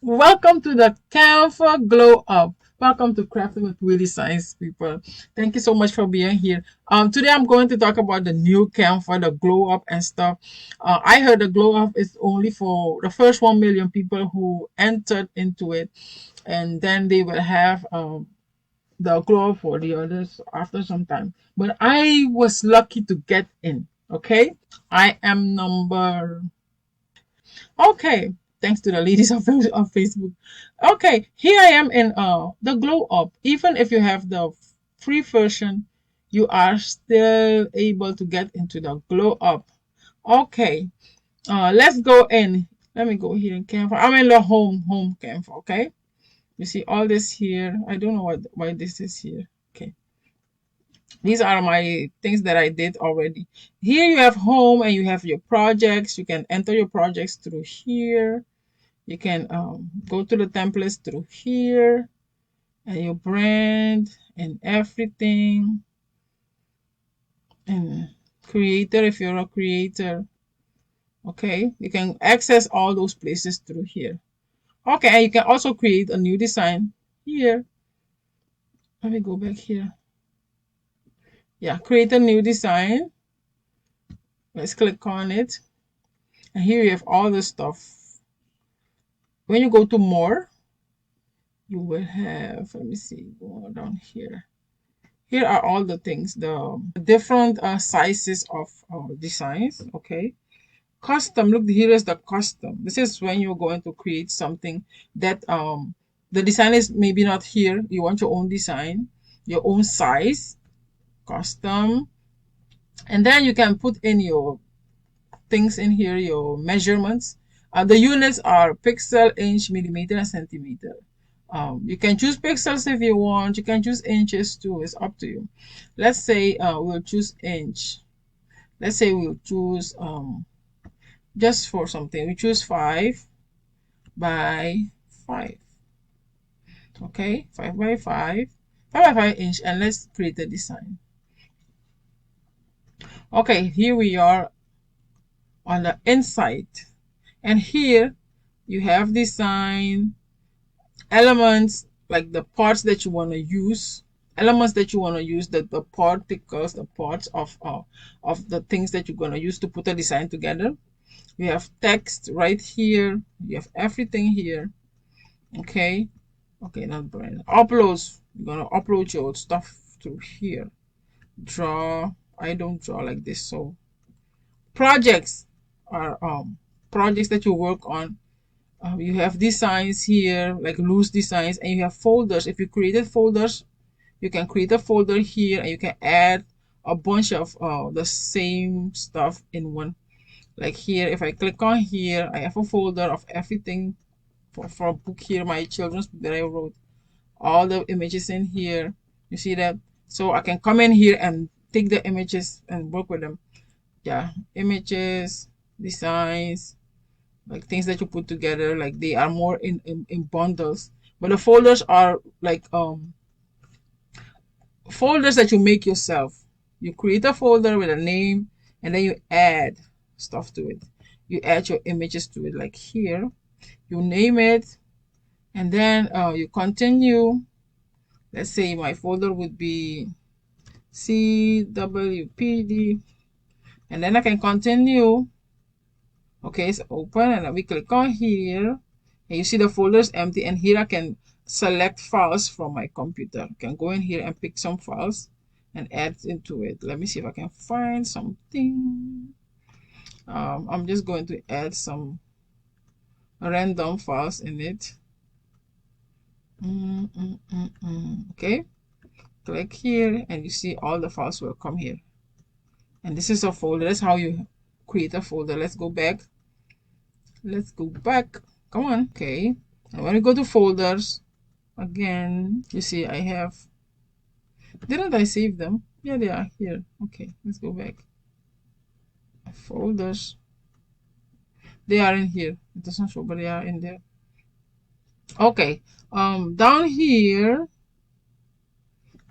Welcome to the Canva Glow Up. Welcome to Crafting with Really Science people. Thank you so much for being here. Today I'm going to talk about the new Canva, the Glow Up and stuff. I heard the Glow Up is only for the first 1 million people who entered into it, and then they will have the Glow Up for the others after some time. But I was lucky to get in. Okay, I am number Okay, thanks to the ladies of Facebook. Okay, here I am in the Glow Up. Even if you have the free version, you are still able to get into the Glow Up. Okay, let's go in. Let me go here in Canva. I'm in the home Canva. Okay, you see all this here. I don't know why this is here. Okay, these are my things that I did already. Here you have home and you have your projects. You can enter your projects through here. You can go to the templates through here and your brand and everything, and creator if you're a creator. Okay, you can access all those places through here. Okay, and you can also create a new design here. Let me go back here. Yeah, create a new design. Let's click on it, and here you have all the stuff. When you go to more, you will have, let me see, go down here. Here are all the things, the different sizes of designs. Okay, custom. Look, here is the custom. This is when you're going to create something that the design is maybe not here. You want your own design, your own size, custom, and then you can put in your things in here, your measurements. The units are pixel, inch, millimeter, and centimeter. You can choose pixels if you want. You can choose inches too. It's up to you. Let's say we'll choose inch. Let's say we'll choose just for something. We choose 5 by 5. Okay, 5 by 5, 5 by 5 inch, and let's create a design. Okay, here we are on the inside, and here you have design elements, like the parts that you want to use, elements that you want to use, the particles, the parts of the things that you're going to use to put a design together. We have text right here, you have everything here. Okay, okay, not brand uploads. You're going to upload your stuff through here. Draw, I don't draw like this. So projects are projects that you work on. You have designs here, like loose designs, and you have folders. If you created folders, you can create a folder here, and you can add a bunch of the same stuff in one. Like here, if I click on here, I have a folder of everything for a book here, my children's book that I wrote. All the images in here. You see that? So I can come in here and take the images and work with them. Yeah, images, designs, like things that you put together, like they are more in bundles, but the folders are like folders that you make yourself. You create a folder with a name, and then you add stuff to it. You add your images to it, like here you name it, and then you continue. Let's say my folder would be CWPD, and then I can continue. Okay, it's open, and then we click on here, and you see the folder is empty, and here I can select files from my computer. I can go in here and pick some files and add into it. Let me see if I can find something. I'm just going to add some random files in it. Okay, click here, and you see all the files will come here, and this is a folder. That's how you create a folder. Let's go back. Come on. Okay, and when we go to folders again, you see I have, didn't I save them? Yeah, they are here. Okay, let's go back. Folders, they are in here. It doesn't show, but they are in there. Okay, down here,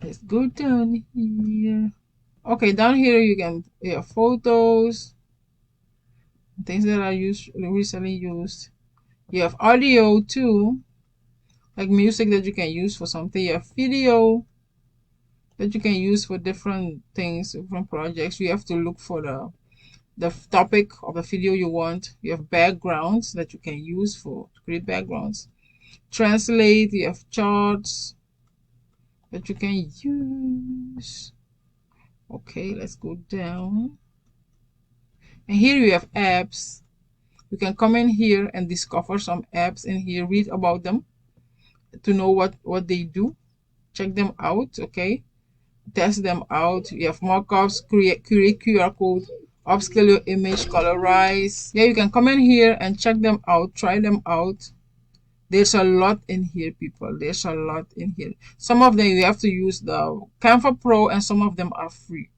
let's go down here. Okay, down here you can, yeah, photos, things that are used, recently used. You have audio too, like music that you can use for something. You have video that you can use for different things, different projects. You have to look for the topic of the video you want. You have backgrounds that you can use for to create backgrounds. Translate, you have charts that you can use. Okay, let's go down. And here you have apps. You can come in here and discover some apps in here, read about them to know what they do. Check them out, okay? Test them out. You have mockups, create QR code, upscale your image, colorize. Yeah, you can come in here and check them out, try them out. There's a lot in here, people. There's a lot in here. Some of them you have to use the Canva Pro and some of them are free.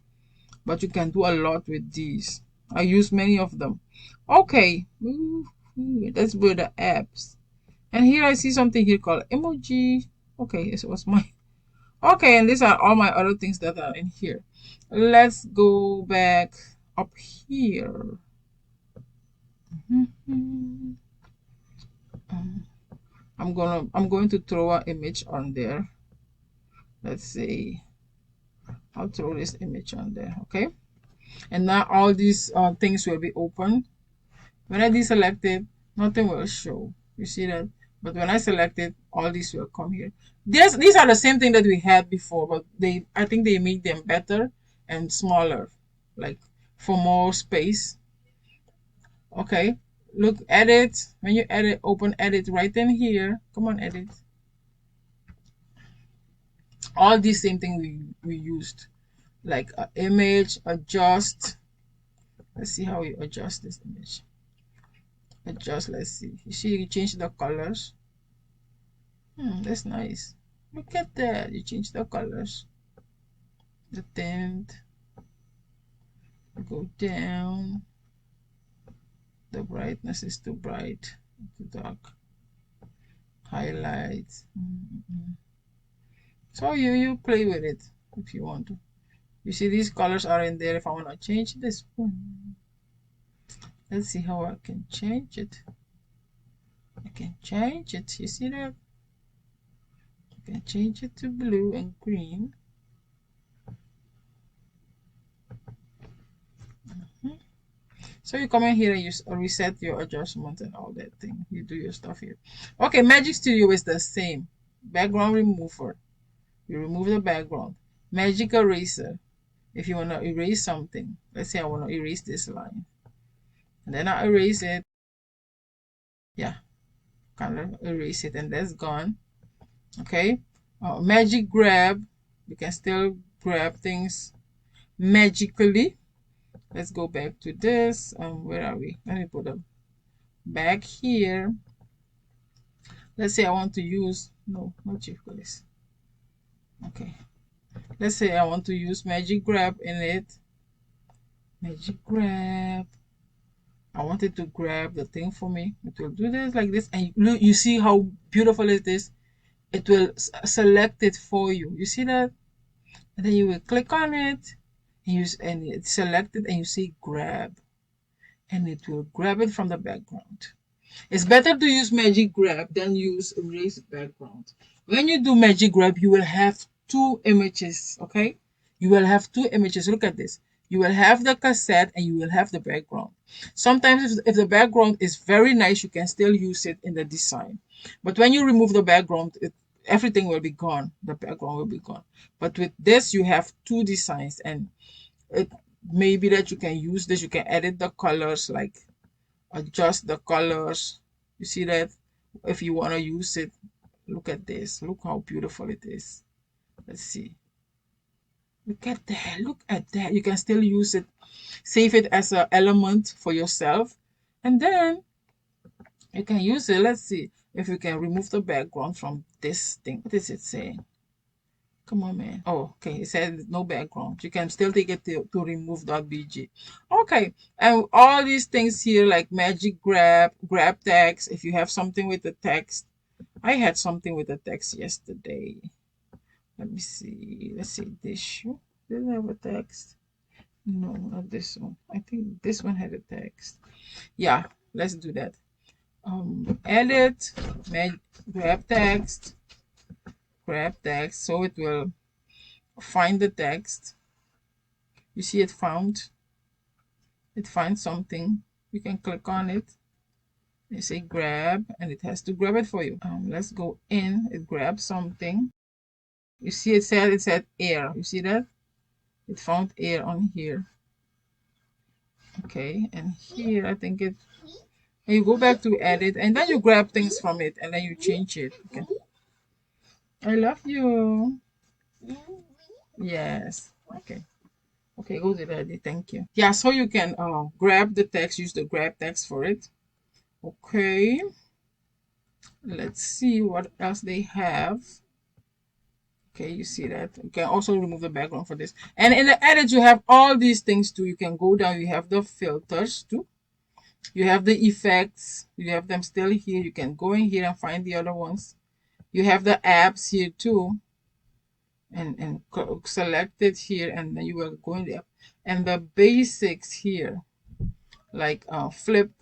But you can do a lot with these. I use many of them. Okay. That's where the apps. And here I see something here called emoji. Okay, it was my okay, and these are all my other things that are in here. Let's go back up here. I'm going to throw an image on there. Let's see. I'll throw this image on there, okay? And now all these things will be open. When I deselect it, nothing will show. You see that? But when I select it, all these will come here. These are the same thing that we had before, but I think they make them better and smaller, like for more space. Okay. Look, edit. When you edit, open edit right in here. Come on, edit. All these same thing we used, like image, adjust. Let's see how you adjust this image. Adjust, let's see. You see, you change the colors. That's nice. Look at that. You change the colors. The tint. Go down. The brightness is too bright. Too dark. Highlights. So you play with it if you want to. You see these colors are in there. If I want to change this one. Let's see how I can change it. I can change it. You see that? I can change it to blue and green. So you come in here and you reset your adjustment and all that thing. You do your stuff here. Okay, Magic Studio is the same. Background remover. You remove the background. Magic Eraser. If you want to erase something. Let's say I want to erase this line. And then I erase it. Yeah, kind of erase it and that's gone. Okay. Magic Grab. You can still grab things magically. Let's go back to this. Where are we? Let me put them back here. Let's say I want to use, no, not chief police. Okay. Let's say I want to use Magic Grab in it. Magic Grab. I want it to grab the thing for me. It will do this like this. And you see how beautiful it is? It will select it for you. You see that? And then you will click on it. And it's selected and you say grab. And it will grab it from the background. It's better to use Magic Grab than use Erase Background. When you do Magic Grab, you will have two images, okay? You will have two images. Look at this. You will have the cassette and you will have the background. Sometimes if the background is very nice, you can still use it in the design. But when you remove the background, everything will be gone. The background will be gone. But with this, you have two designs and it may be that you can use this. You can edit the colors, like adjust the colors. You see that? If you want to use it, look at this. Look how beautiful it is. Let's see. Look at that. Look at that. You can still use it. Save it as an element for yourself. And then you can use it. Let's see if you can remove the background from this thing. What is it saying? Come on, man. Oh, okay. It said no background. You can still take it to remove.bg. Okay. And all these things here, like Magic Grab, Grab text. If you have something with the text. I had something with the text yesterday. Let me see. Let's see. This shoe. Did it have a text? No, not this one. I think this one had a text. Yeah, let's do that. edit, grab text, so it will find the text. You see it finds something. You can click on it. You say grab, and it has to grab it for you. Let's go in. It grabs something. You see it said air. You see that? It found air on here. Okay, and here I think it. And you go back to edit, and then you grab things from it, and then you change it. Okay. I love you. Yes. Okay. Okay, go to that. Thank you. Yeah, so you can grab the text, use the grab text for it. Okay. Let's see what else they have. Okay, you see that. You can also remove the background for this. And in the edit, you have all these things too. You can go down. You have the filters too. You have the effects. You have them still here. You can go in here and find the other ones. You have the apps here too. And select it here, and then you will go in there. And the basics here, like flip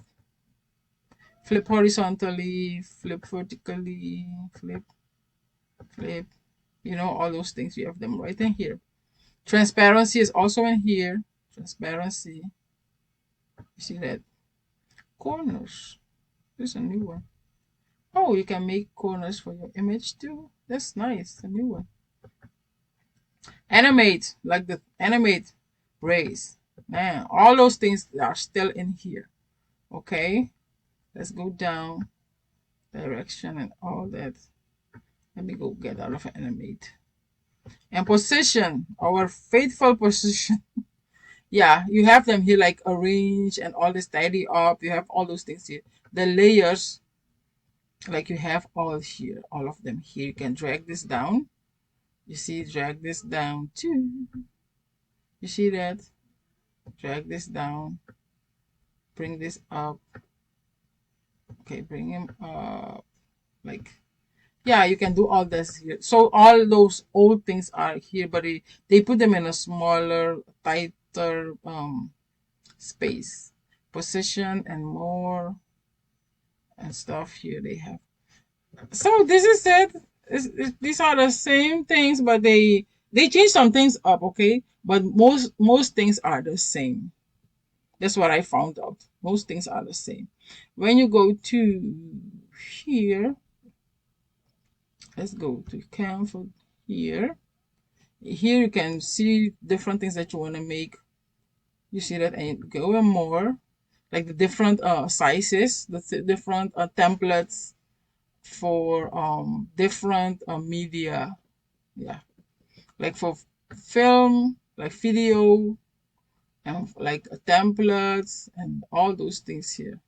horizontally, flip vertically, flip, all those things. You have them right in here. Transparency is also in here. Transparency. You see that? Corners. This is a new one. Oh, you can make corners for your image too. That's nice. A new one. Animate, like the animate raise. Man, all those things are still in here. Okay. Let's go down. Direction and all that. Let me go get out of animate. And position, our faithful position. Yeah, you have them here like arrange and all this tidy up. You have all those things here. The layers, like you have all here, all of them here. You can drag this down. You see, drag this down too. You see that? Drag this down. Bring this up. Okay, bring him up. Like, yeah, you can do all this here. So all those old things are here, but they put them in a smaller, tighter space. Position and more and stuff here they have. So this is it. These are the same things, but they change some things up, okay? But most things are the same. That's what I found out. Most things are the same. When you go to here, let's go to Canva here. Here you can see different things that you want to make. You see that, and go in more, like the different sizes, the different templates for different media. Yeah, like for film, like video, and like templates and all those things here.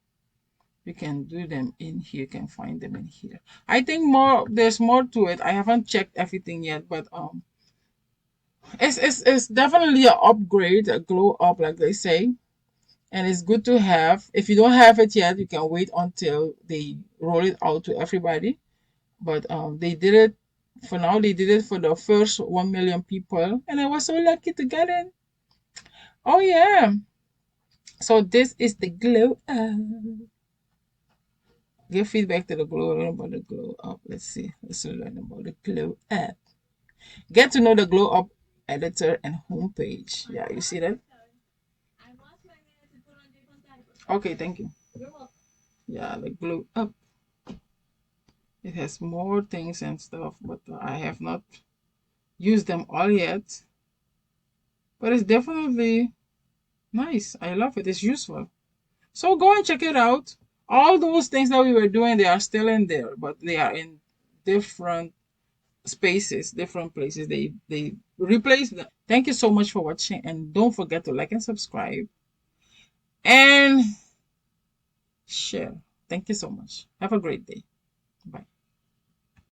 You can do them in here. You can find them in here. I think there's more to it. I haven't checked everything yet, but it's definitely an upgrade, a glow up, like they say. And it's good to have. If you don't have it yet, you can wait until they roll it out to everybody. But they did it for now. They did it for the first 1 million people, and I was so lucky to get in. Oh yeah! So this is the glow up. Give feedback to the glow. Learn about the glow up. Let's see. Let's learn about the glow up. Get to know the glow up editor and homepage. Yeah, you see that? Okay, thank you. Yeah, the glow up. It has more things and stuff, but I have not used them all yet. But it's definitely nice. I love it. It's useful. So go and check it out. All those things that we were doing, they are still in there, but they are in different spaces, different places. They replace them. Thank you so much for watching, and don't forget to like and subscribe and share. Thank you so much. Have a great day. Bye.